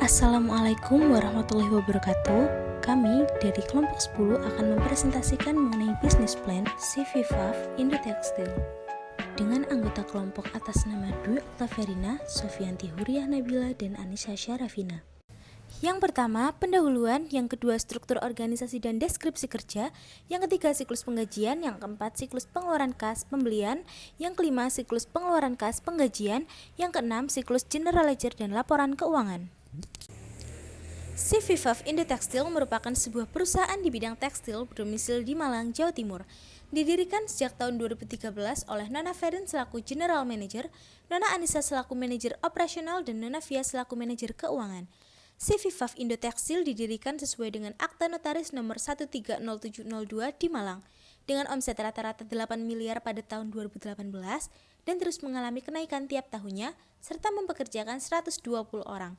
Assalamualaikum warahmatullahi wabarakatuh. Kami dari kelompok 10 akan mempresentasikan mengenai bisnis plan CV5 Indo Tekstil dengan anggota kelompok atas nama Dwi Oktavianti, Sofianti Huriah Nabila, dan Anissa Syarafina. Yang pertama, pendahuluan. Yang kedua, struktur organisasi dan deskripsi kerja. Yang ketiga, siklus penggajian. Yang keempat, siklus pengeluaran kas pembelian. Yang kelima, siklus pengeluaran kas penggajian. Yang keenam, siklus general ledger dan laporan keuangan. CV5 Indo Tekstil merupakan sebuah perusahaan di bidang tekstil berdomisili di Malang, Jawa Timur. Didirikan sejak tahun 2013 oleh Nona Ferin selaku General Manager, Nona Anissa selaku Manajer Operasional, dan Nona Via selaku Manajer Keuangan. CV5 Indo Tekstil didirikan sesuai dengan Akta Notaris nomor 130702 di Malang dengan omset rata-rata 8 miliar pada tahun 2018 dan terus mengalami kenaikan tiap tahunnya serta mempekerjakan 120 orang.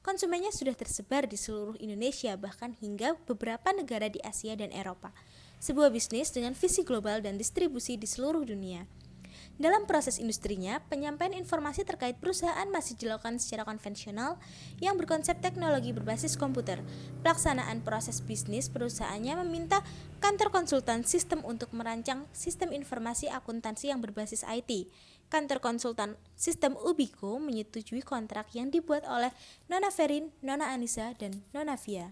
Konsumennya sudah tersebar di seluruh Indonesia bahkan hingga beberapa negara di Asia dan Eropa. Sebuah bisnis dengan visi global dan distribusi di seluruh dunia. Dalam proses industrinya, penyampaian informasi terkait perusahaan masih dilakukan secara konvensional yang berkonsep teknologi berbasis komputer. Pelaksanaan proses bisnis perusahaannya meminta kantor konsultan sistem untuk merancang sistem informasi akuntansi yang berbasis IT. Kantor konsultan sistem Ubico menyetujui kontrak yang dibuat oleh Nona Ferin, Nona Anissa, dan Nona Via.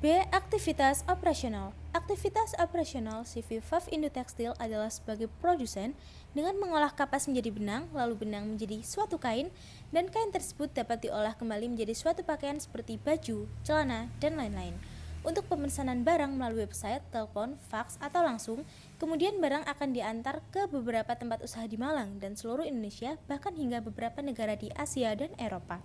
B. Aktivitas operasional. Aktivitas operasional CV5 Indo Tekstil adalah sebagai produsen dengan mengolah kapas menjadi benang, lalu benang menjadi suatu kain, dan kain tersebut dapat diolah kembali menjadi suatu pakaian seperti baju, celana, dan lain-lain. Untuk pemesanan barang melalui website, telepon, fax, atau langsung, kemudian barang akan diantar ke beberapa tempat usaha di Malang dan seluruh Indonesia, bahkan hingga beberapa negara di Asia dan Eropa.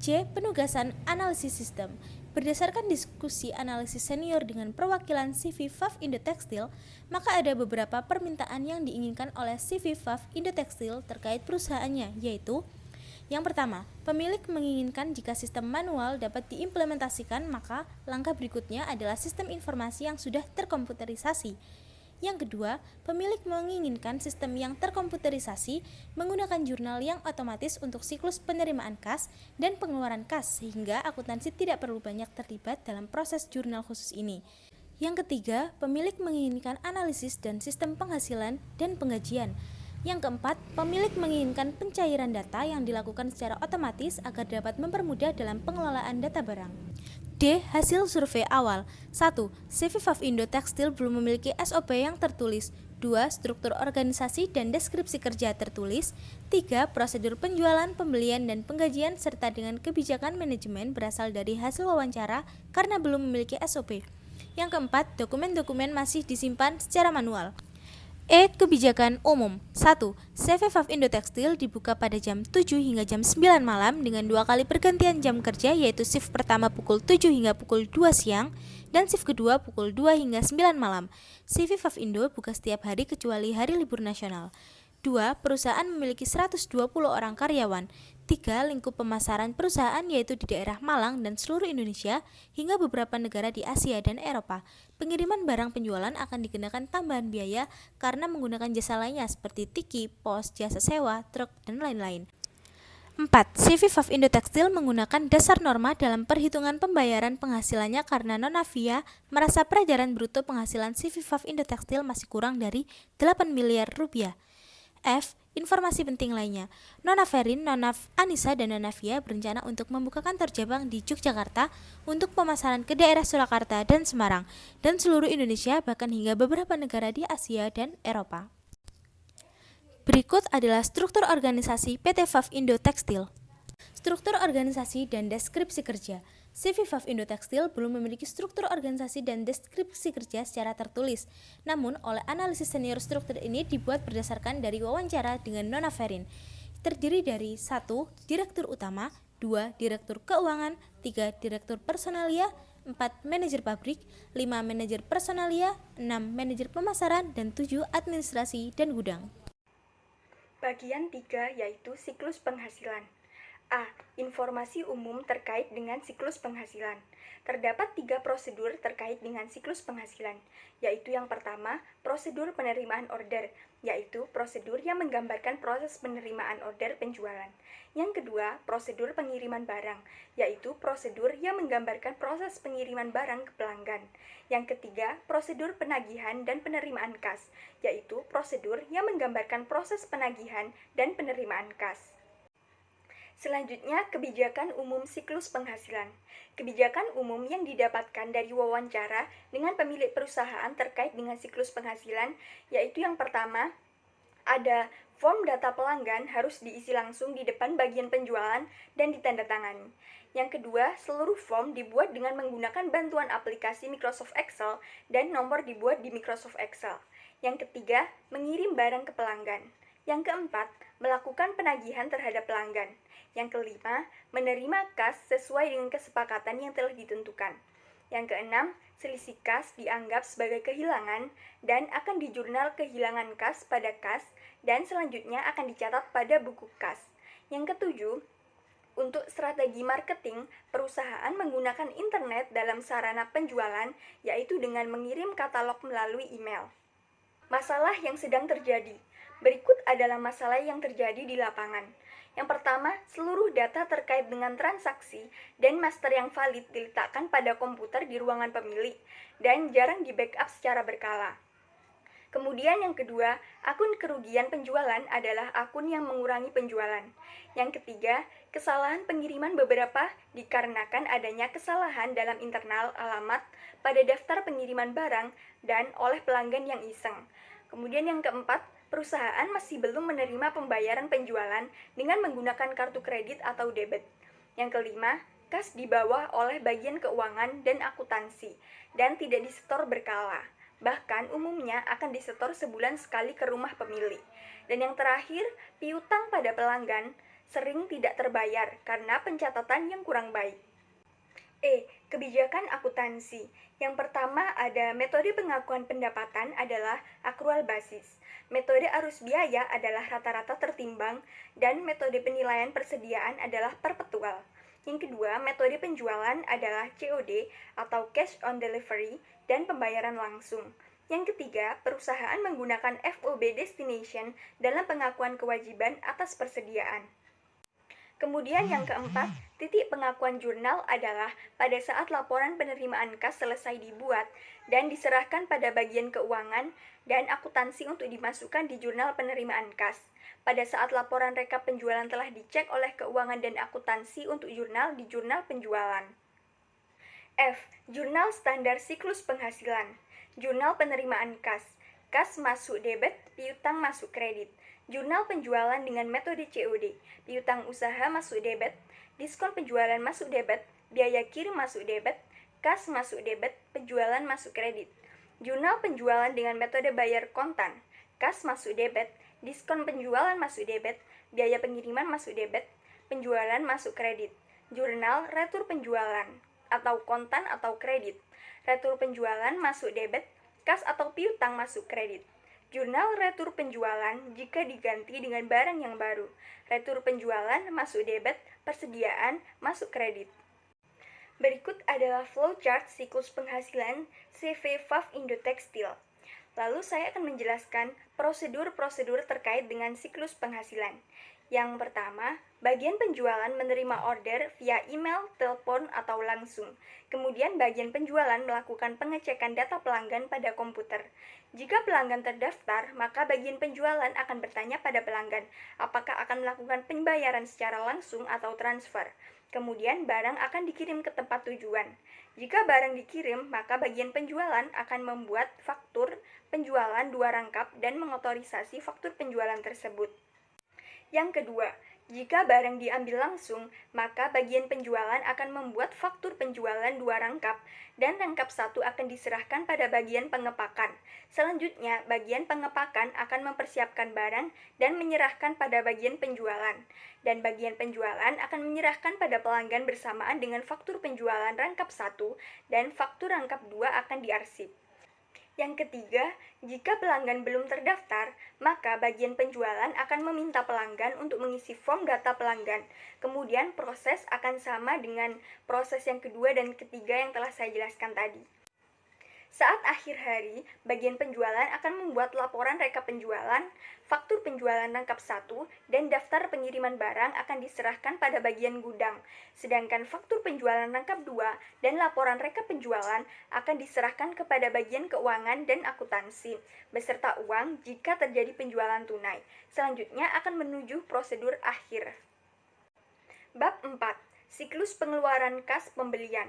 C. Penugasan analisis sistem. Berdasarkan diskusi analisis senior dengan perwakilan CV5 Indo Tekstil, maka ada beberapa permintaan yang diinginkan oleh CV5 Indo Tekstil terkait perusahaannya, yaitu yang pertama, pemilik menginginkan jika sistem manual dapat diimplementasikan, maka langkah berikutnya adalah sistem informasi yang sudah terkomputerisasi. Yang kedua, pemilik menginginkan sistem yang terkomputerisasi menggunakan jurnal yang otomatis untuk siklus penerimaan kas dan pengeluaran kas sehingga akuntansi tidak perlu banyak terlibat dalam proses jurnal khusus ini. Yang ketiga, pemilik menginginkan analisis dan sistem penghasilan dan penggajian. Yang keempat, pemilik menginginkan pencairan data yang dilakukan secara otomatis agar dapat mempermudah dalam pengelolaan data barang. D. Hasil survei awal. 1. CV5 Indo Tekstil belum memiliki SOP yang tertulis. 2. Struktur organisasi dan deskripsi kerja tertulis. 3. Prosedur penjualan, pembelian, dan penggajian serta dengan kebijakan manajemen berasal dari hasil wawancara karena belum memiliki SOP. Yang keempat, dokumen-dokumen masih disimpan secara manual. E. Kebijakan umum. 1. CV5 Indo Tekstil dibuka pada jam 7 hingga jam 9 malam dengan 2 kali pergantian jam kerja, yaitu shift pertama pukul 7 hingga pukul 2 siang dan shift kedua pukul 2 hingga 9 malam. CV5 Indo buka setiap hari kecuali hari libur nasional. 2. Perusahaan memiliki 120 orang karyawan. 3. Lingkup pemasaran perusahaan yaitu di daerah Malang dan seluruh Indonesia hingga beberapa negara di Asia dan Eropa. Pengiriman barang penjualan akan dikenakan tambahan biaya karena menggunakan jasa lainnya seperti tiki, pos, jasa sewa, truk, dan lain-lain. 4. CV5 Indo Tekstil menggunakan dasar norma dalam perhitungan pembayaran penghasilannya karena Nona Via merasa peredaran bruto penghasilan CV5 Indo Tekstil masih kurang dari 8 miliar rupiah. F. Informasi penting lainnya. Nona Ferin, Nona Anissa, dan Nona Via berencana untuk membuka kantor cabang di Yogyakarta untuk pemasaran ke daerah Surakarta dan Semarang dan seluruh Indonesia bahkan hingga beberapa negara di Asia dan Eropa. Berikut adalah struktur organisasi PT5 Indo Tekstil. Struktur organisasi dan deskripsi kerja. CV5 Indo Tekstil belum memiliki struktur organisasi dan deskripsi kerja secara tertulis. Namun, oleh analisis senior struktur ini dibuat berdasarkan dari wawancara dengan Nona Ferin. Terdiri dari 1. Direktur utama, 2. Direktur keuangan, 3. Direktur personalia, 4. Manajer pabrik, 5. Manajer personalia, 6. Manajer pemasaran, dan 7. Administrasi dan gudang. Bagian 3 yaitu siklus penghasilan. A. Informasi umum terkait dengan siklus penghasilan. Terdapat 3 prosedur terkait dengan siklus penghasilan, yaitu yang pertama, prosedur penerimaan order, yaitu prosedur yang menggambarkan proses penerimaan order penjualan. Yang kedua, prosedur pengiriman barang, yaitu prosedur yang menggambarkan proses pengiriman barang ke pelanggan. Yang ketiga, prosedur penagihan dan penerimaan kas, yaitu prosedur yang menggambarkan proses penagihan dan penerimaan kas. Selanjutnya, kebijakan umum siklus penghasilan. Kebijakan umum yang didapatkan dari wawancara dengan pemilik perusahaan terkait dengan siklus penghasilan, yaitu yang pertama, ada form data pelanggan harus diisi langsung di depan bagian penjualan dan ditandatangani. Yang kedua, seluruh form dibuat dengan menggunakan bantuan aplikasi Microsoft Excel dan nomor dibuat di Microsoft Excel. Yang ketiga, mengirim barang ke pelanggan. Yang keempat, melakukan penagihan terhadap pelanggan. Yang kelima, menerima kas sesuai dengan kesepakatan yang telah ditentukan. Yang keenam, selisih kas dianggap sebagai kehilangan dan akan dijurnal kehilangan kas pada kas dan selanjutnya akan dicatat pada buku kas. Yang ketujuh, untuk strategi marketing, perusahaan menggunakan internet dalam sarana penjualan, yaitu dengan mengirim katalog melalui email. Masalah yang sedang terjadi. Berikut adalah masalah yang terjadi di lapangan. Yang pertama, seluruh data terkait dengan transaksi dan master yang valid diletakkan pada komputer di ruangan pemilik dan jarang di-backup secara berkala. Kemudian yang kedua, akun kerugian penjualan adalah akun yang mengurangi penjualan. Yang ketiga, kesalahan pengiriman beberapa dikarenakan adanya kesalahan dalam internal alamat pada daftar pengiriman barang dan oleh pelanggan yang iseng. Kemudian yang keempat, perusahaan masih belum menerima pembayaran penjualan dengan menggunakan kartu kredit atau debit. Yang kelima, kas dibawa oleh bagian keuangan dan akuntansi dan tidak disetor berkala. Bahkan umumnya akan disetor sebulan sekali ke rumah pemilik. Dan yang terakhir, piutang pada pelanggan sering tidak terbayar karena pencatatan yang kurang baik. Kebijakan akuntansi. Yang pertama ada metode pengakuan pendapatan adalah akrual basis. Metode arus biaya adalah rata-rata tertimbang dan metode penilaian persediaan adalah perpetual. Yang kedua, metode penjualan adalah COD atau cash on delivery dan pembayaran langsung. Yang ketiga, perusahaan menggunakan FOB destination dalam pengakuan kewajiban atas persediaan. Kemudian yang keempat, titik pengakuan jurnal adalah pada saat laporan penerimaan kas selesai dibuat dan diserahkan pada bagian keuangan dan akuntansi untuk dimasukkan di jurnal penerimaan kas. Pada saat laporan rekap penjualan telah dicek oleh keuangan dan akuntansi untuk jurnal di jurnal penjualan. F. Jurnal standar siklus penghasilan. Jurnal penerimaan kas. Kas masuk debit, piutang masuk kredit. Jurnal penjualan dengan metode COD, piutang usaha masuk debit, diskon penjualan masuk debit, biaya kirim masuk debit, kas masuk debit, penjualan masuk kredit. Jurnal penjualan dengan metode bayar kontan, kas masuk debit, diskon penjualan masuk debit, biaya pengiriman masuk debit, penjualan masuk kredit. Jurnal retur penjualan atau kontan atau kredit. Retur penjualan masuk debit, kas atau piutang masuk kredit. Jurnal retur penjualan jika diganti dengan barang yang baru. Retur penjualan masuk debit, persediaan masuk kredit. Berikut adalah flowchart siklus penghasilan CV Fav Indo Tekstil. Lalu saya akan menjelaskan prosedur-prosedur terkait dengan siklus penghasilan. Yang pertama, bagian penjualan menerima order via email, telepon, atau langsung. Kemudian bagian penjualan melakukan pengecekan data pelanggan pada komputer. Jika pelanggan terdaftar, maka bagian penjualan akan bertanya pada pelanggan apakah akan melakukan pembayaran secara langsung atau transfer. Kemudian barang akan dikirim ke tempat tujuan. Jika barang dikirim, maka bagian penjualan akan membuat faktur penjualan 2 rangkap dan mengotorisasi faktur penjualan tersebut. Yang kedua, jika barang diambil langsung, maka bagian penjualan akan membuat faktur penjualan 2 rangkap dan rangkap 1 akan diserahkan pada bagian pengepakan. Selanjutnya, bagian pengepakan akan mempersiapkan barang dan menyerahkan pada bagian penjualan. Dan bagian penjualan akan menyerahkan pada pelanggan bersamaan dengan faktur penjualan rangkap 1 dan faktur rangkap 2 akan diarsip. Yang ketiga, jika pelanggan belum terdaftar, maka bagian penjualan akan meminta pelanggan untuk mengisi form data pelanggan. Kemudian proses akan sama dengan proses yang kedua dan ketiga yang telah saya jelaskan tadi. Saat akhir hari, bagian penjualan akan membuat laporan rekap penjualan, faktur penjualan rangkap 1, dan daftar pengiriman barang akan diserahkan pada bagian gudang. Sedangkan faktur penjualan rangkap 2 dan laporan rekap penjualan akan diserahkan kepada bagian keuangan dan akuntansi, beserta uang jika terjadi penjualan tunai. Selanjutnya akan menuju prosedur akhir. Bab 4. Siklus pengeluaran kas pembelian.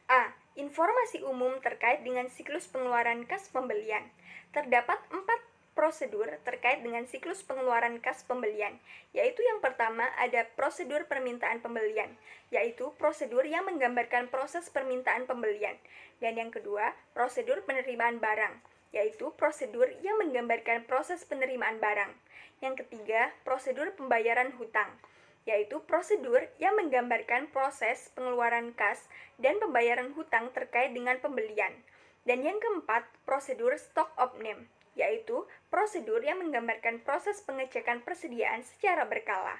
A. Informasi umum terkait dengan siklus pengeluaran kas pembelian. Terdapat 4 prosedur terkait dengan siklus pengeluaran kas pembelian, yaitu yang pertama ada prosedur permintaan pembelian, yaitu prosedur yang menggambarkan proses permintaan pembelian, dan yang kedua, prosedur penerimaan barang, yaitu prosedur yang menggambarkan proses penerimaan barang. Yang ketiga, prosedur pembayaran hutang, yaitu prosedur yang menggambarkan proses pengeluaran kas dan pembayaran hutang terkait dengan pembelian. Dan yang keempat, prosedur stock of name, yaitu prosedur yang menggambarkan proses pengecekan persediaan secara berkala.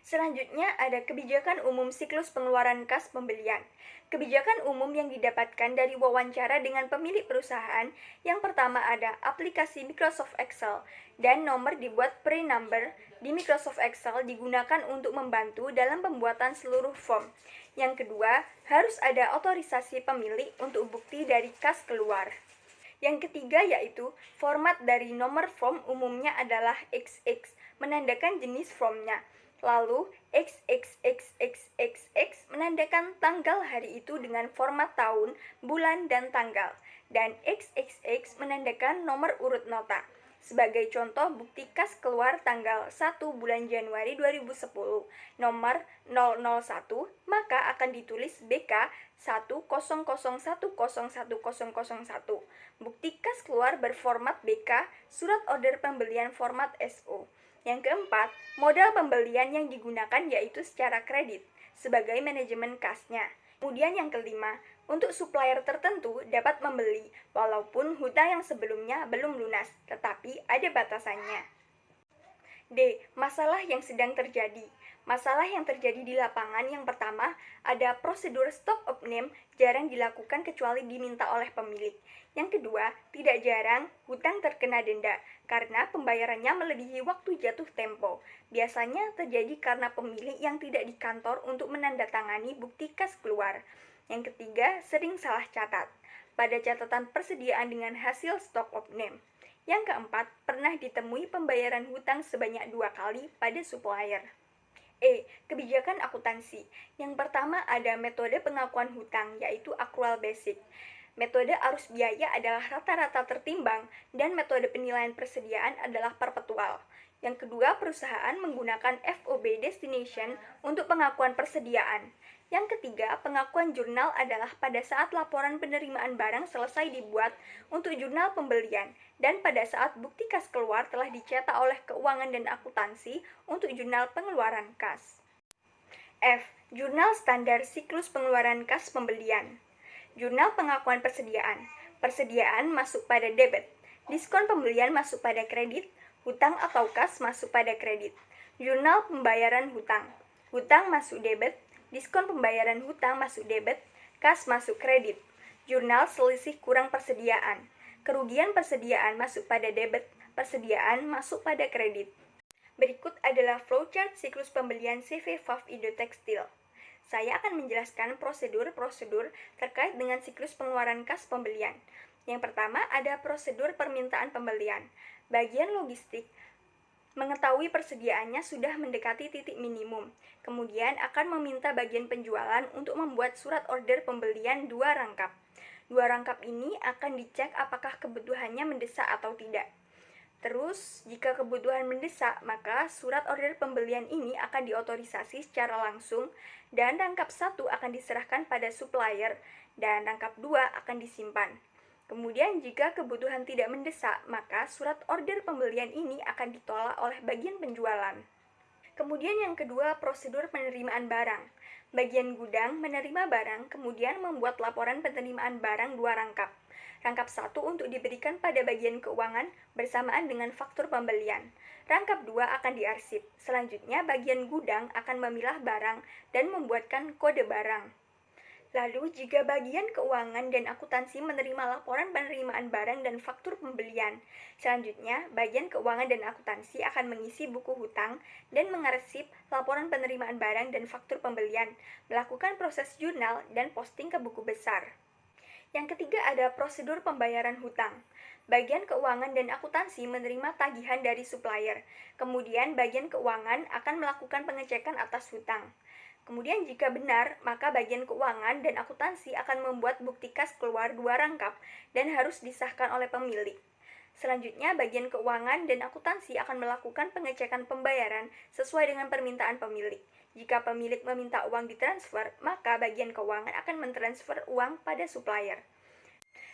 Selanjutnya ada kebijakan umum siklus pengeluaran kas pembelian. Kebijakan umum yang didapatkan dari wawancara dengan pemilik perusahaan, yang pertama ada aplikasi Microsoft Excel, dan nomor dibuat pre-number di Microsoft Excel digunakan untuk membantu dalam pembuatan seluruh form. Yang kedua, harus ada otorisasi pemilik untuk bukti dari kas keluar. Yang ketiga yaitu format dari nomor form umumnya adalah XX, menandakan jenis formnya. Lalu, XXXXXX menandakan tanggal hari itu dengan format tahun, bulan, dan tanggal. Dan XXX menandakan nomor urut nota. Sebagai contoh, bukti kas keluar tanggal 1 bulan Januari 2010, nomor 001, maka akan ditulis BK 100101001. Bukti kas keluar berformat BK, surat order pembelian format SO. Yang keempat, modal pembelian yang digunakan yaitu secara kredit, sebagai manajemen kasnya. Kemudian yang kelima, untuk supplier tertentu dapat membeli, walaupun hutang yang sebelumnya belum lunas, tetapi ada batasannya. D. Masalah yang sedang terjadi. Masalah yang terjadi di lapangan yang pertama, ada prosedur stock of name jarang dilakukan kecuali diminta oleh pemilik. Yang kedua, tidak jarang hutang terkena denda karena pembayarannya melebihi waktu jatuh tempo. Biasanya terjadi karena pemilik yang tidak di kantor untuk menandatangani bukti kas keluar. Yang ketiga, sering salah catat pada catatan persediaan dengan hasil stock of name. Yang keempat, pernah ditemui pembayaran hutang sebanyak 2 kali pada supplier. E. Kebijakan akuntansi. Yang pertama ada metode pengakuan hutang, yaitu accrual basic. Metode arus biaya adalah rata-rata tertimbang, dan metode penilaian persediaan adalah perpetual. Yang kedua, perusahaan menggunakan FOB destination untuk pengakuan persediaan. Yang ketiga, pengakuan jurnal adalah pada saat laporan penerimaan barang selesai dibuat untuk jurnal pembelian, dan pada saat bukti kas keluar telah dicetak oleh keuangan dan akuntansi untuk jurnal pengeluaran kas. F. Jurnal standar siklus pengeluaran kas pembelian. Jurnal pengakuan persediaan. Persediaan masuk pada debit. Diskon pembelian masuk pada kredit. Hutang atau kas masuk pada kredit. Jurnal pembayaran hutang. Hutang masuk debit. Diskon pembayaran hutang masuk debit. Kas masuk kredit. Jurnal selisih kurang persediaan. Kerugian persediaan masuk pada debit. Persediaan masuk pada kredit. Berikut adalah flowchart siklus pembelian CV FAF Indo Tekstil. Saya akan menjelaskan prosedur-prosedur terkait dengan siklus pengeluaran kas pembelian. Yang pertama ada prosedur permintaan pembelian. Bagian logistik mengetahui persediaannya sudah mendekati titik minimum. Kemudian akan meminta bagian penjualan untuk membuat surat order pembelian 2 rangkap. 2 rangkap ini akan dicek apakah kebutuhannya mendesak atau tidak. Terus, jika kebutuhan mendesak, maka surat order pembelian ini akan diotorisasi secara langsung dan rangkap 1 akan diserahkan pada supplier dan rangkap 2 akan disimpan. Kemudian, jika kebutuhan tidak mendesak, maka surat order pembelian ini akan ditolak oleh bagian penjualan. Kemudian yang kedua, prosedur penerimaan barang. Bagian gudang menerima barang, kemudian membuat laporan penerimaan barang 2 rangkap. Rangkap 1 untuk diberikan pada bagian keuangan bersamaan dengan faktur pembelian. Rangkap 2 akan diarsip. Selanjutnya, bagian gudang akan memilah barang dan membuatkan kode barang. Lalu, jika bagian keuangan dan akuntansi menerima laporan penerimaan barang dan faktur pembelian, selanjutnya bagian keuangan dan akuntansi akan mengisi buku hutang dan mengarsip laporan penerimaan barang dan faktur pembelian, melakukan proses jurnal dan posting ke buku besar. Yang ketiga ada prosedur pembayaran hutang. Bagian keuangan dan akuntansi menerima tagihan dari supplier. Kemudian bagian keuangan akan melakukan pengecekan atas hutang. Kemudian jika benar, maka bagian keuangan dan akuntansi akan membuat bukti kas keluar 2 rangkap dan harus disahkan oleh pemilik. Selanjutnya, bagian keuangan dan akuntansi akan melakukan pengecekan pembayaran sesuai dengan permintaan pemilik. Jika pemilik meminta uang ditransfer, maka bagian keuangan akan mentransfer uang pada supplier.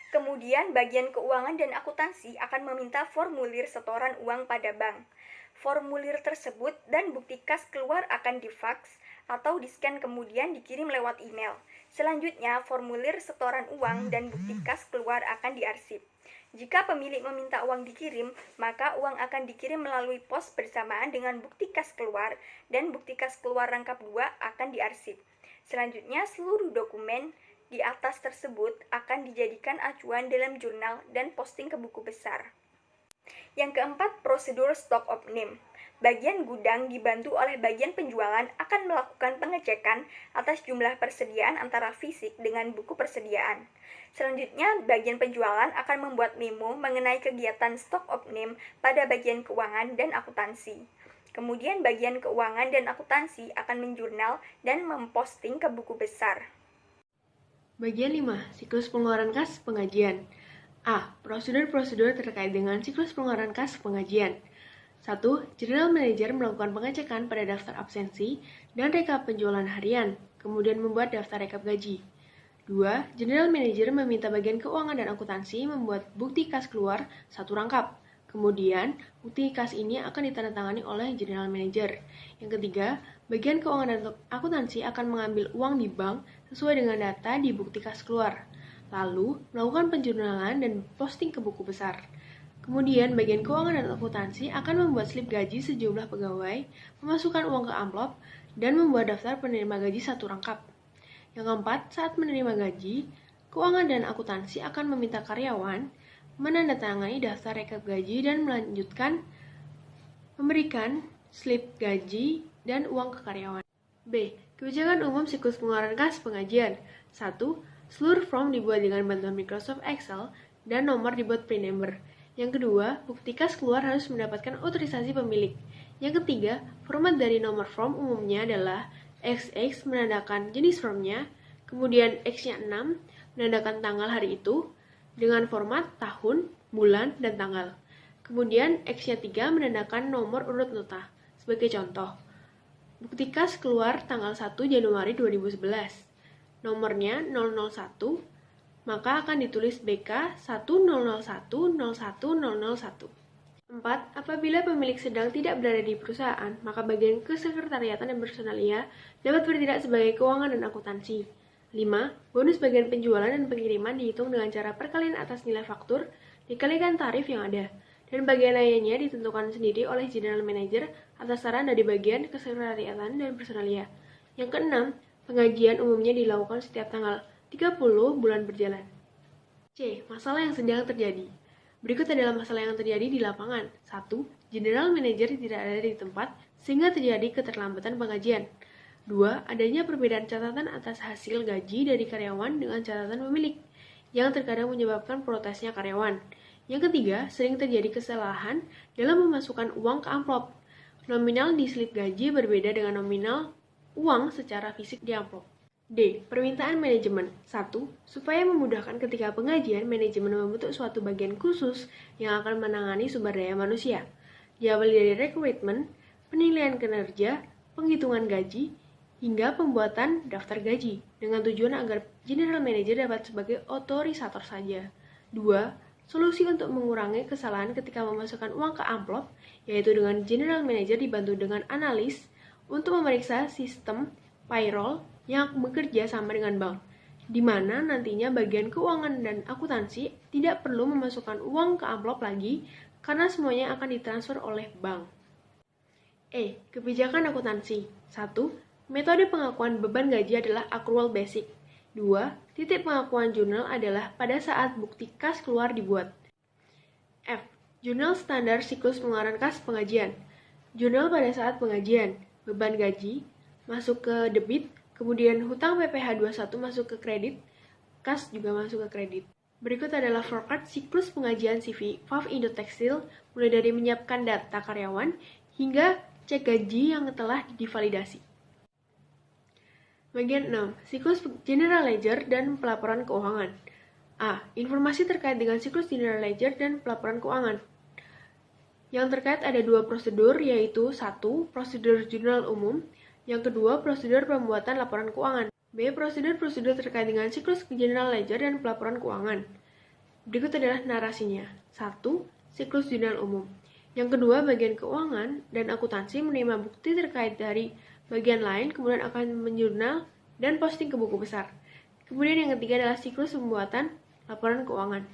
Kemudian, bagian keuangan dan akuntansi akan meminta formulir setoran uang pada bank. Formulir tersebut dan bukti kas keluar akan difaks atau di-scan kemudian dikirim lewat email. Selanjutnya, formulir setoran uang dan bukti kas keluar akan diarsip. Jika pemilik meminta uang dikirim, maka uang akan dikirim melalui pos bersamaan dengan bukti kas keluar dan bukti kas keluar rangkap 2 akan diarsip. Selanjutnya, seluruh dokumen di atas tersebut akan dijadikan acuan dalam jurnal dan posting ke buku besar. Yang keempat, prosedur stock of name. Bagian gudang dibantu oleh bagian penjualan akan melakukan pengecekan atas jumlah persediaan antara fisik dengan buku persediaan. Selanjutnya, bagian penjualan akan membuat memo mengenai kegiatan stock of name pada bagian keuangan dan akuntansi. Kemudian bagian keuangan dan akuntansi akan menjurnal dan memposting ke buku besar. Bagian 5. Siklus pengeluaran kas pengajian. A. Prosedur-prosedur terkait dengan siklus pengeluaran kas pengajian. 1. General Manager melakukan pengecekan pada daftar absensi dan rekap penjualan harian, kemudian membuat daftar rekap gaji. 2. General Manager meminta bagian keuangan dan akuntansi membuat bukti kas keluar 1 rangkap. Kemudian, bukti kas ini akan ditandatangani oleh General Manager. Yang ketiga, bagian keuangan dan akuntansi akan mengambil uang di bank sesuai dengan data di bukti kas keluar, lalu melakukan penjurnalan dan posting ke buku besar. Kemudian, bagian keuangan dan akuntansi akan membuat slip gaji sejumlah pegawai, memasukkan uang ke amplop, dan membuat daftar penerima gaji 1 rangkap. Yang keempat, saat menerima gaji, keuangan dan akuntansi akan meminta karyawan menandatangani daftar rekap gaji dan melanjutkan memberikan slip gaji dan uang ke karyawan. B. Kebijakan umum siklus pengeluaran kas pengajian. 1. Seluruh form dibuat dengan bantuan Microsoft Excel dan nomor dibuat print number. Yang kedua, bukti kas keluar harus mendapatkan otorisasi pemilik. Yang ketiga, format dari nomor form umumnya adalah XX menandakan jenis formnya, kemudian X-nya 6 menandakan tanggal hari itu dengan format tahun, bulan, dan tanggal. Kemudian X-nya 3 menandakan nomor urut nota. Sebagai contoh, bukti kas keluar tanggal 1 Januari 2011. Nomornya 001, maka akan ditulis BK 10010101. 4. Apabila pemilik sedang tidak berada di perusahaan, maka bagian kesekretariatan dan personalia dapat bertindak sebagai keuangan dan akuntansi. 5. Bonus bagian penjualan dan pengiriman dihitung dengan cara perkalian atas nilai faktur dikalikan tarif yang ada, dan bagian lainnya ditentukan sendiri oleh General Manager atas saran dari bagian kesekretariatan dan personalia. Yang keenam, pengajian umumnya dilakukan setiap tanggal 30 bulan berjalan. C. Masalah yang sedang terjadi. Berikut adalah masalah yang terjadi di lapangan. 1. General Manager tidak ada di tempat sehingga terjadi keterlambatan pengajian. 2. Adanya perbedaan catatan atas hasil gaji dari karyawan dengan catatan pemilik, yang terkadang menyebabkan protesnya karyawan. Yang ketiga, sering terjadi kesalahan dalam memasukkan uang ke amplop. Nominal di slip gaji berbeda dengan nominal uang secara fisik di amplop. D. Permintaan manajemen. 1. Supaya memudahkan ketika pengajian, manajemen membentuk suatu bagian khusus yang akan menangani sumber daya manusia. Diawali dari rekrutmen, penilaian kinerja, penghitungan gaji, hingga pembuatan daftar gaji, dengan tujuan agar General Manager dapat sebagai otorisator saja. 2. Solusi untuk mengurangi kesalahan ketika memasukkan uang ke amplop, yaitu dengan General Manager dibantu dengan analis untuk memeriksa sistem payroll yang bekerja sama dengan bank, di mana nantinya bagian keuangan dan akuntansi tidak perlu memasukkan uang ke amplop lagi karena semuanya akan ditransfer oleh bank. Kebijakan akuntansi. 1. Metode pengakuan beban gaji adalah accrual basic. 2. Titik pengakuan jurnal adalah pada saat bukti kas keluar dibuat. F. Jurnal standar siklus pengeluaran kas pengajian. Jurnal pada saat pengajian, beban gaji masuk ke debit, kemudian hutang PPh 21 masuk ke kredit, kas juga masuk ke kredit. Berikut adalah forecast siklus pengajian CV PAV Indo Tekstil mulai dari menyiapkan data karyawan hingga cek gaji yang telah divalidasi. Bagian 6. Siklus General Ledger dan pelaporan keuangan. A. Informasi terkait dengan siklus General Ledger dan pelaporan keuangan. Yang terkait ada 2 prosedur, yaitu 1. Prosedur jurnal umum, yang kedua prosedur pembuatan laporan keuangan. B. Prosedur-prosedur terkait dengan siklus General Ledger dan pelaporan keuangan. Berikut adalah narasinya. 1. Siklus jurnal umum. Yang kedua, bagian keuangan dan akuntansi menerima bukti terkait dari bagian lain, kemudian akan menjurnal dan posting ke buku besar. Kemudian yang ketiga adalah siklus pembuatan laporan keuangan.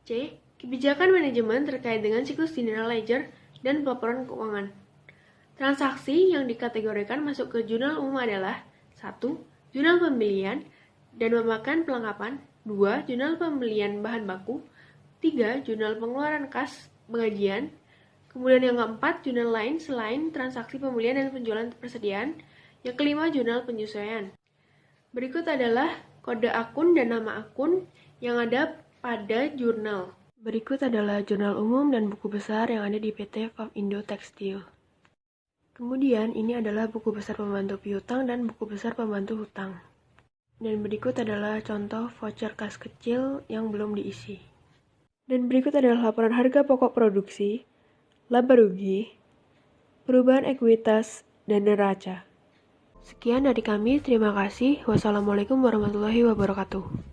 C. Kebijakan manajemen terkait dengan siklus General Ledger dan pelaporan keuangan. Transaksi yang dikategorikan masuk ke jurnal umum adalah 1. Jurnal pembelian dan memakan perlengkapan. 2. Jurnal pembelian bahan baku. 3. Jurnal pengeluaran kas pengajian. Kemudian yang keempat, jurnal lain selain transaksi pembelian dan penjualan persediaan. Yang kelima, jurnal penyesuaian. Berikut adalah kode akun dan nama akun yang ada pada jurnal. Berikut adalah jurnal umum dan buku besar yang ada di PT PAV Indo Tekstil. Kemudian ini adalah buku besar pembantu piutang dan buku besar pembantu hutang. Dan berikut adalah contoh voucher kas kecil yang belum diisi. Dan berikut adalah laporan harga pokok produksi, laba rugi, perubahan ekuitas, dan neraca. Sekian dari kami, terima kasih. Wassalamualaikum warahmatullahi wabarakatuh.